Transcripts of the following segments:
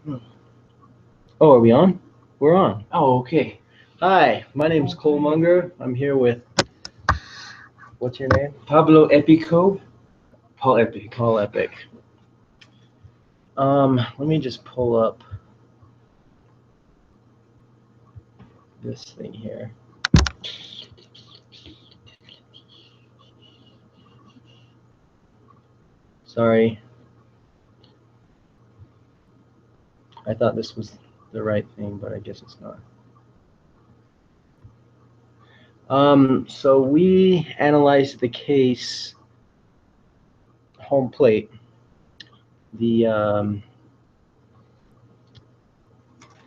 Oh, are we on? We're on. Oh, okay. Hi, my name's Cole Munger. I'm here with, what's your name? Pablo Epico, Paul Epic. Paul Epic. Let me just pull up this thing here. Sorry. I thought this was the right thing, but I guess it's not. So we analyzed the case Homeplate, the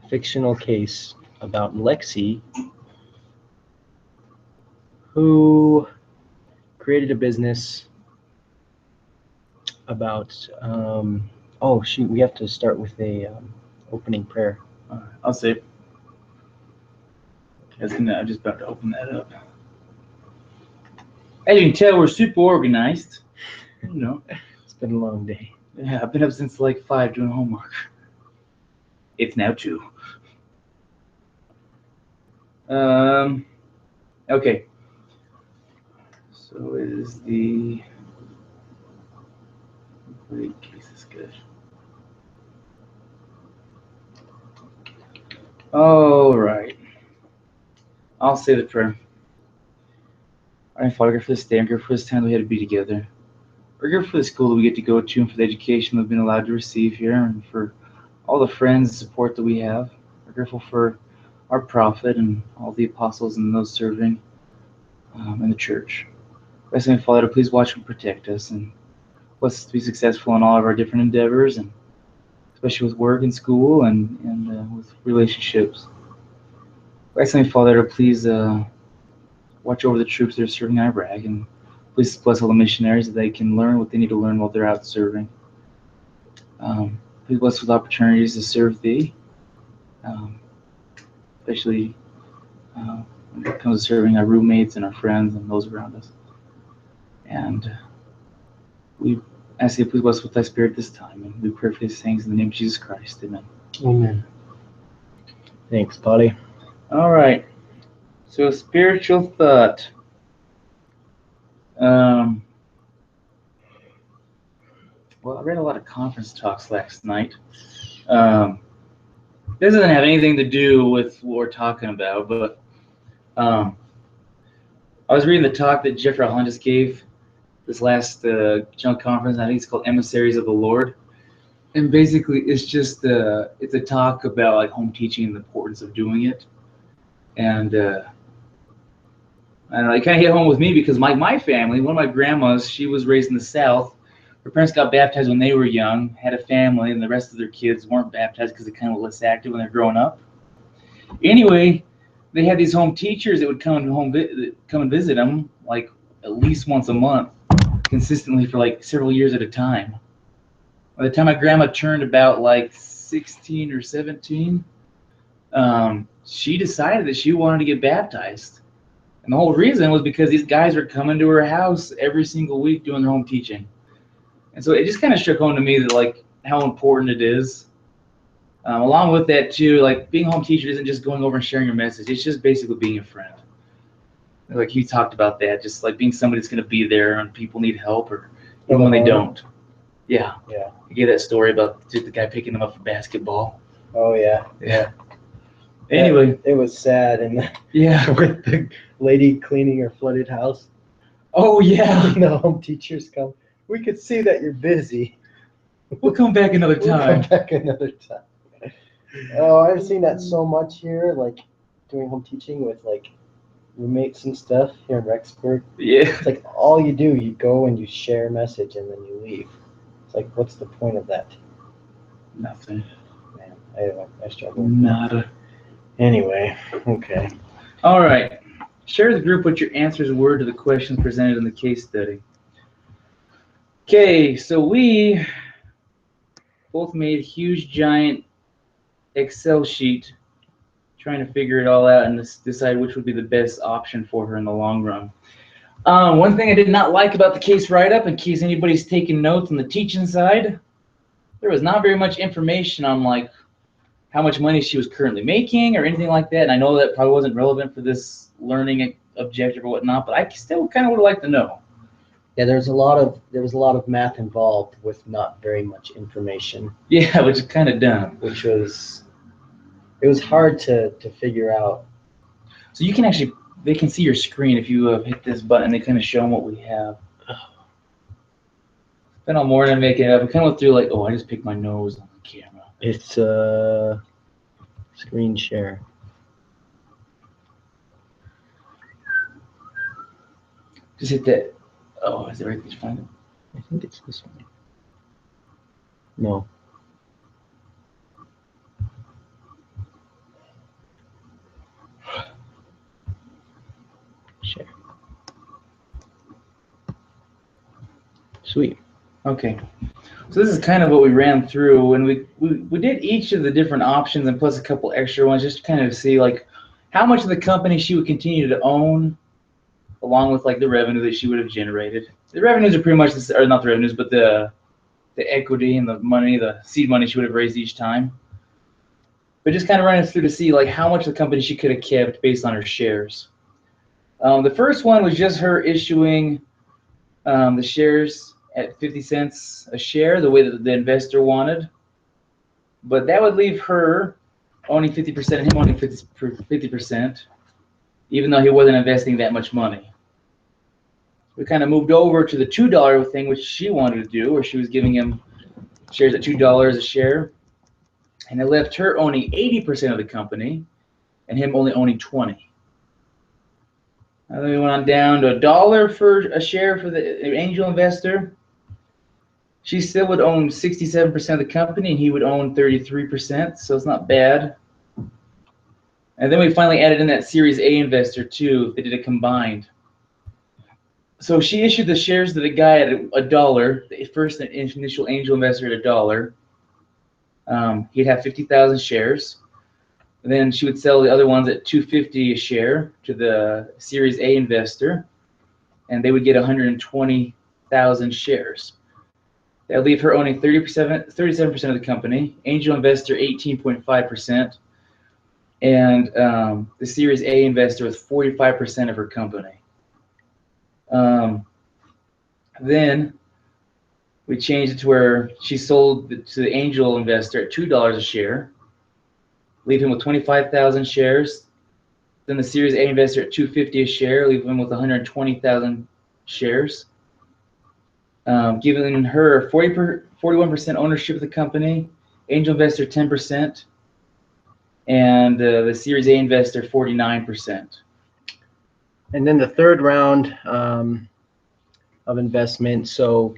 fictional case about Lexi, who created a business about. Oh shoot, we have to start with a opening prayer. I'll say it. I'm just about to open that up. As you can tell, we're super organized. You know. It's been a long day. Yeah, I've been up since like 5 doing homework. It's now 2. Okay. So it is the case is good. All right. I'll say the prayer. All right, Father, for this day, I'm grateful for this time we had to be together. We're grateful for the school that we get to go to and for the education we've been allowed to receive here and for all the friends and support that we have. We're grateful for our prophet and all the apostles and those serving in the church. I ask Father to please watch and protect us and bless us to be successful in all of our different endeavors, and especially with work and school and with relationships. I ask Father to please watch over the troops that are serving in Iraq, and please bless all the missionaries that they can learn what they need to learn while they're out serving. Please bless with opportunities to serve Thee, especially when it comes to serving our roommates and our friends and those around us. And we ask Thee to please bless with Thy Spirit this time, and we pray for these things in the name of Jesus Christ. Amen. Amen. Thanks, buddy. All right. So, a spiritual thought. Well, I read a lot of conference talks last night. This doesn't have anything to do with what we're talking about, but I was reading the talk that Jeffrey Holland just gave this last junk conference. I think it's called Emissaries of the Lord. And basically, it's just it's a talk about like home teaching and the importance of doing it. And it kind of hit home with me because my family, one of my grandmas, she was raised in the South. Her parents got baptized when they were young, had a family, and the rest of their kids weren't baptized because they kind of were less active when they're growing up. Anyway, they had these home teachers that would come and visit them like at least once a month, consistently for like several years at a time. By the time my grandma turned about like 16 or 17, she decided that she wanted to get baptized. And the whole reason was because these guys were coming to her house every single week doing their home teaching. And so it just kind of struck home to me that like how important it is. Along with that too, like being a home teacher isn't just going over and sharing your message. It's just basically being a friend. Like you talked about that, just like being somebody that's going to be there when people need help or even when they don't. Yeah. Yeah. You gave that story about the guy picking them up for basketball. Oh yeah. Yeah. Anyway, it was sad, and yeah, with the lady cleaning her flooded house. Oh yeah. The home teachers come. We could see that you're busy. We'll come back another time. We'll come back another time. Oh, I've seen that so much here, like doing home teaching with like roommates and stuff here in Rexburg. Yeah. It's like all you do, you go and you share a message and then you leave. It's like, what's the point of that? Nothing. Man, I struggle with Nada. that. Anyway, okay. All right. Share the group what your answers were to the questions presented in the case study. Okay, so we both made a huge, giant Excel sheet trying to figure it all out and decide which would be the best option for her in the long run. One thing I did not like about the case write-up, in case anybody's taking notes on the teaching side, there was not very much information on like how much money she was currently making or anything like that. And I know that probably wasn't relevant for this learning objective or whatnot, but I still kind of would like to know. Yeah, there was a lot of math involved with not very much information. Yeah, which is kind of dumb. It was hard to figure out. So you can actually, they can see your screen if you hit this button. They kind of show them what we have. Spent all morning making it up. I kind of went through like, oh, I just picked my nose on the camera. It's screen share. Just hit that. Oh, is it right? Did you find it? I think it's this one. No. Share. Sweet. Okay. So this is kind of what we ran through, and we did each of the different options and plus a couple extra ones just to kind of see like how much of the company she would continue to own, along with like the revenue that she would have generated. The revenues are pretty much or not the revenues, but the equity and the money, the seed money she would have raised each time. But just kind of running through to see like how much of the company she could have kept based on her shares. The first one was just her issuing the shares at 50 cents a share, the way that the investor wanted. But that would leave her owning 50% and him owning 50%, even though he wasn't investing that much money. We kind of moved over to the $2 thing, which she wanted to do, where she was giving him shares at $2 a share. And it left her owning 80% of the company and him only owning 20. And then we went on down to $1 for a share for the angel investor. She still would own 67% of the company and he would own 33%, so it's not bad. And then we finally added in that Series A investor too. They did it combined. So she issued the shares to the guy at $1, the first initial angel investor at $1. He'd have 50,000 shares. And then she would sell the other ones at $2.50 a share to the Series A investor, and they would get 120,000 shares. That would leave her owning 37% of the company, angel investor 18.5%, and the Series A investor with 45% of her company. Then we changed it to where she sold to the angel investor at $2 a share, leave him with 25,000 shares. Then the Series A investor at $2.50 a share, leave him with 120,000 shares, giving her 41% ownership of the company, angel investor 10%, and the Series A investor 49%. And then the third round of investment. So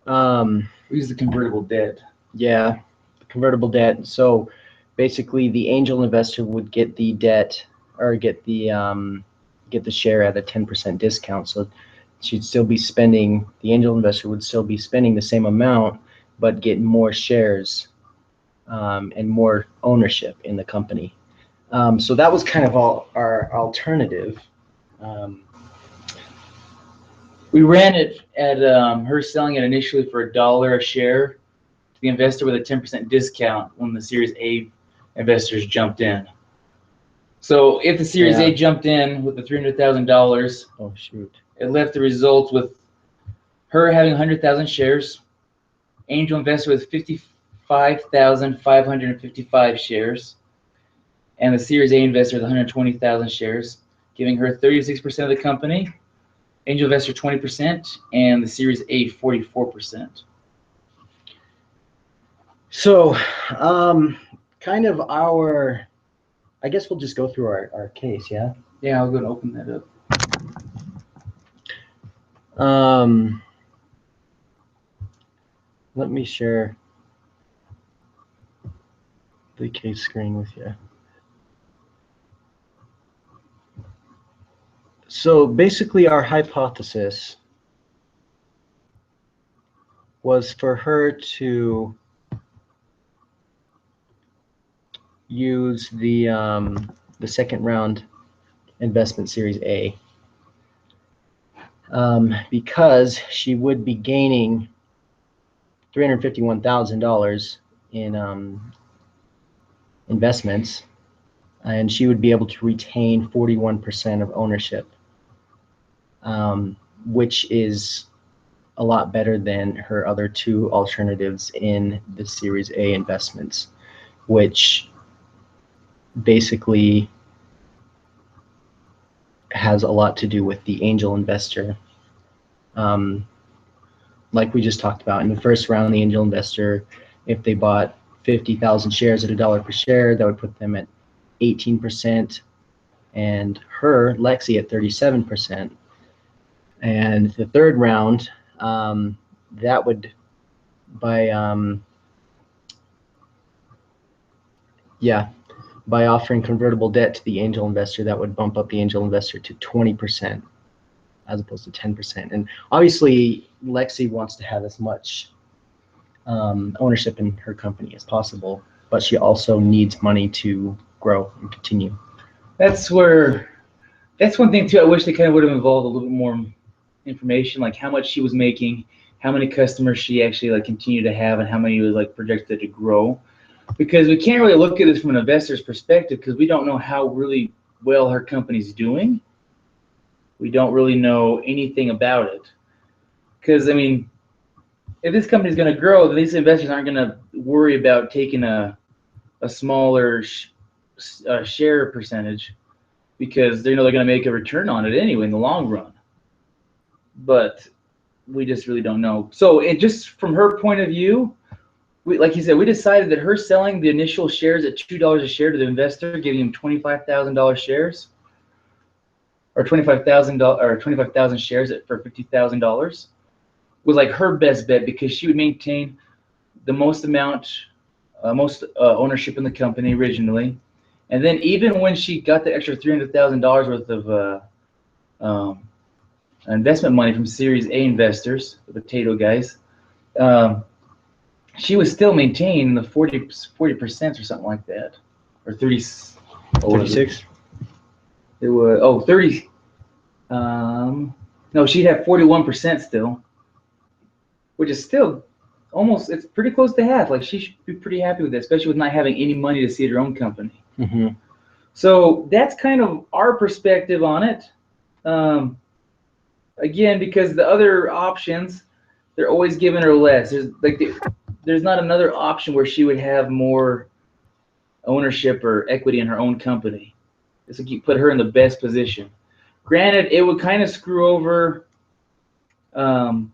we use the convertible debt. Yeah, convertible debt. So basically, the angel investor would get the debt or get the share at a 10% discount. So she'd still be spending. The angel investor would still be spending the same amount, but get more shares and more ownership in the company. So that was kind of all our alternative. We ran it at her selling it initially for $1 a share to the investor with a 10% discount when the Series A investors jumped in. So if the Series A jumped in with the $300,000, oh shoot, it left the results with her having 100,000 shares, angel investor with 55,555 shares, and the Series A investor with 120,000 shares, giving her 36% of the company, angel investor 20%, and the Series A 44%. So, kind of I guess we'll just go through our case, yeah? Yeah, I'll go and open that up. Let me share the case screen with you. So basically our hypothesis was for her to use the second round investment Series A because she would be gaining $351,000 investments, and she would be able to retain 41% of ownership, which is a lot better than her other two alternatives in the Series A investments, which basically has a lot to do with the angel investor. Like we just talked about, in the first round, the angel investor, if they bought 50,000 shares at $1 per share, that would put them at 18%, and her, Lexi, at 37%. And the third round, that would, by offering convertible debt to the angel investor, that would bump up the angel investor to 20% as opposed to 10%. And obviously, Lexi wants to have as much ownership in her company as possible, but she also needs money to grow and continue. That's one thing too. I wish they kind of would have involved a little bit more information, like how much she was making, how many customers she actually like continued to have, and how many was like projected to grow. Because we can't really look at this from an investor's perspective because we don't know how really well her company's doing. We don't really know anything about it. Because, I mean, if this company's going to grow, then these investors aren't going to worry about taking a smaller share percentage because they know they're going to make a return on it anyway in the long run. But we just really don't know. So it just from her point of view, like you said, we decided that her selling the initial shares at $2 a share to the investor, giving him $25,000 shares, or $25,000 shares for $50,000, was like her best bet because she would maintain the most ownership in the company originally, and then even when she got the extra $300,000 worth of investment money from Series A investors, the potato guys, she was still maintaining the 40% or something like that, or 36. It was 30. No, she'd have 41% still, which is still almost, it's pretty close to half. Like she should be pretty happy with that, especially with not having any money to seed her own company. Mm-hmm. So that's kind of our perspective on it. Again, because the other options, they're always giving her less. There's not another option where she would have more ownership or equity in her own company. This would put her in the best position. Granted, it would kind of screw over the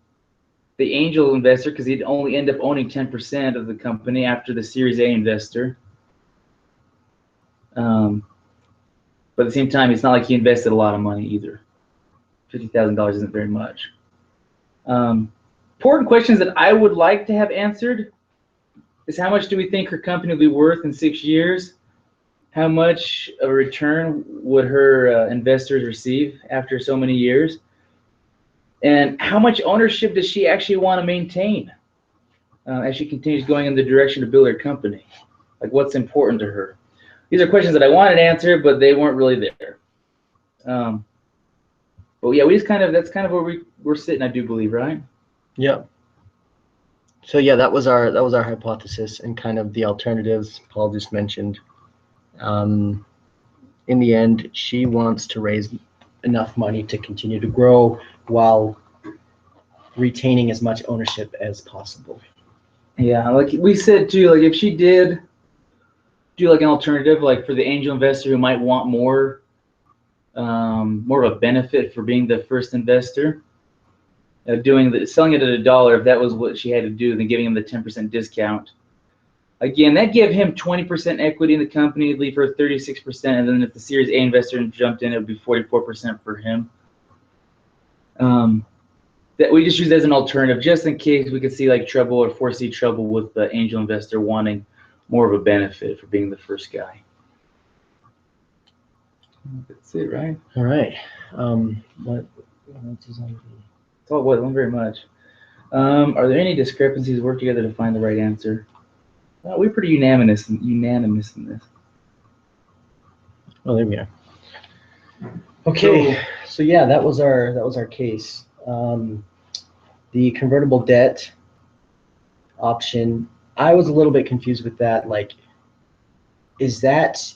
angel investor because he'd only end up owning 10% of the company after the Series A investor. But at the same time, it's not like he invested a lot of money either. $50,000 isn't very much. Important questions that I would like to have answered is how much do we think her company will be worth in 6 years? How much of a return would her investors receive after so many years? And how much ownership does she actually want to maintain as she continues going in the direction to build her company? Like what's important to her? These are questions that I wanted to answer, but they weren't really there. But yeah, that's kind of where we're sitting, I do believe, right? Yep. So yeah, that was our hypothesis and kind of the alternatives Paul just mentioned. In the end, she wants to raise enough money to continue to grow while retaining as much ownership as possible. Yeah, like we said too, like if she did do like an alternative, like for the angel investor who might want more of a benefit for being the first investor, selling it at $1, if that was what she had to do, then giving him the 10% discount. Again, that gave him 20% equity in the company, leave her 36%, and then if the Series A investor jumped in, it would be 44% for him. That we just use as an alternative, just in case we could see like trouble or foresee trouble with the angel investor wanting more of a benefit for being the first guy. That's it, right? All right. What else is on the... Oh, well, not very much. Are there any discrepancies? Work together to find the right answer. We're pretty unanimous in this. Oh, there we are. Okay, so yeah, that was our case. The convertible debt option, I was a little bit confused with that. Like, is that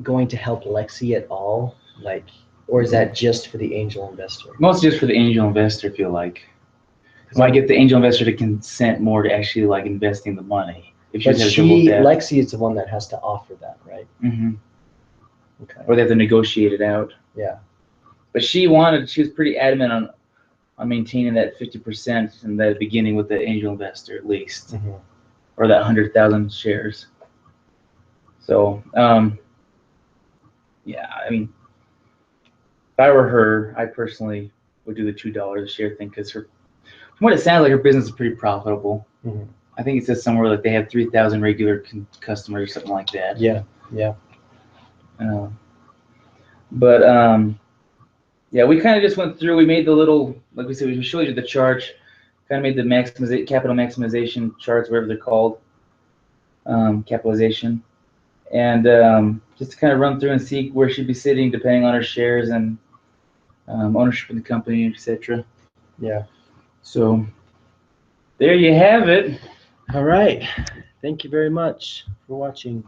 going to help Lexi at all? Like, or is that just for the angel investor? Mostly just for the angel investor, I feel like. Because I get the angel investor to consent more to actually like investing the money. If But she's having trouble with that. Lexi is the one that has to offer that, right? Mm-hmm. Okay. Or they have to negotiate it out. Yeah. But she was pretty adamant on maintaining that 50% in the beginning with the angel investor at least, Mm-hmm. or that 100,000 shares. So, yeah, I mean, if I were her, I personally would do the $2 a share thing because from what it sounds like, her business is pretty profitable. Mm-hmm. I think it says somewhere like they have 3,000 regular customers or something like that. Yeah. Yeah. But yeah, we kind of just went through. We made the little, like we said, we showed you the chart. Kind of made the capital maximization charts, whatever they're called, capitalization, and just to kind of run through and see where she'd be sitting depending on her shares and ownership in the company, etc. Yeah. So there you have it. All right. Thank you very much for watching.